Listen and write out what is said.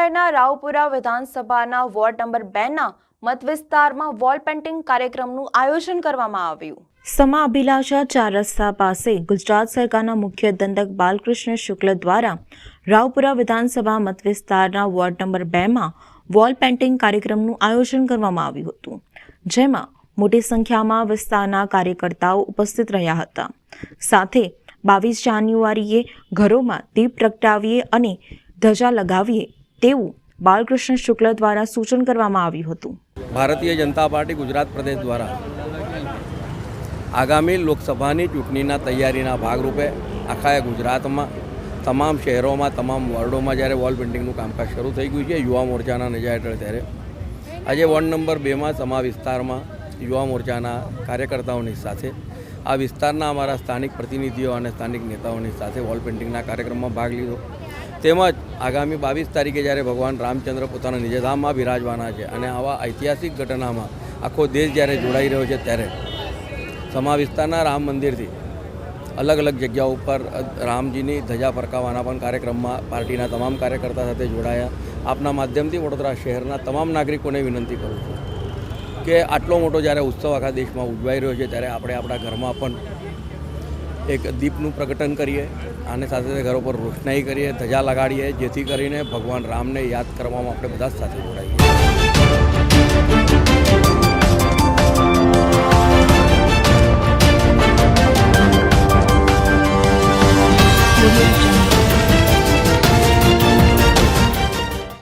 શહેરના રાવપુરા વિધાનસભાના ward number 2ના મત વિસ્તારમાં વોલ પેઇન્ટિંગ કાર્યક્રમનું આયોજન કરવામાં આવ્યું। સમા અભિલાષા 4 રસ્તા પાસે ગુજરાત સરકારના મુખ્ય દંડક બાલકૃષ્ણ શુક્લ દ્વારા રાવપુરા વિધાનસભા મત વિસ્તારના વોર્ડ નંબર 2માં વોલ પેઇન્ટિંગ કાર્યક્રમનું આયોજન કરવામાં આવ્યું હતું, જેમાં મોટી સંખ્યામાં વિસ્તારના કાર્યકર્તાઓ ઉપસ્થિત રહ્યા હતા। સાથે 22 જાન્યુઆરીએ ઘરોમાં દીપ પ્રગટાવીએ અને ધજા લગાવીએ તેવું બાલકૃષ્ણ શુક્લ દ્વારા સૂચન કરવામાં આવ્યું હતું। ભારતીય જનતા પાર્ટી ગુજરાત પ્રદેશ દ્વારા આગામી લોકસભાની ચૂંટણીના તૈયારીના ભાગરૂપે આખા ગુજરાતમાં તમામ શહેરોમાં તમામ વોર્ડોમાં જ્યારે વોલ પેઇન્ટિંગનું કામકાજ શરૂ થઈ ગયું છે યુવા મોરચાના નેજા હેઠળ, ત્યારે આજે વોર્ડ નંબર 2માં સમા વિસ્તારમાં યુવા મોરચાના કાર્યકર્તાઓની સાથે આ વિસ્તારના અમારા સ્થાનિક પ્રતિનિધિઓ અને સ્થાનિક નેતાઓની સાથે વોલ પેઇન્ટિંગના કાર્યક્રમમાં ભાગ લીધો। તેમજ આગામી 22 તારીખે જ્યારે ભગવાન રામચંદ્ર પોતાના નિજધામમાં બિરાજવાના છે અને આવા ઐતિહાસિક ઘટનામાં આખો દેશ જ્યારે જોડાઈ રહ્યો છે, ત્યારે સમા વિસ્તારના રામ મંદિરથી અલગ અલગ જગ્યાઓ ઉપર રામજીની ધજા ફરકાવવાના પણ કાર્યક્રમમાં પાર્ટીના તમામ કાર્યકર્તા સાથે જોડાયા। આપના માધ્યમથી વડોદરા શહેરના તમામ નાગરિકોને વિનંતી કરું છું કે આટલો મોટો જ્યારે ઉત્સવ આખા દેશમાં ઉજવાઈ રહ્યો છે, ત્યારે આપણે આપણા ઘરમાં પણ એક દીપનું પ્રગટન કરીએ અને સાથે ઘરો પર રોશનાઈ કરીએ, ધજા લગાડીએ, જેથી કરીને ભગવાન રામને યાદ કરવામાં આપણે બધા જ સાથે જોડાઈએ।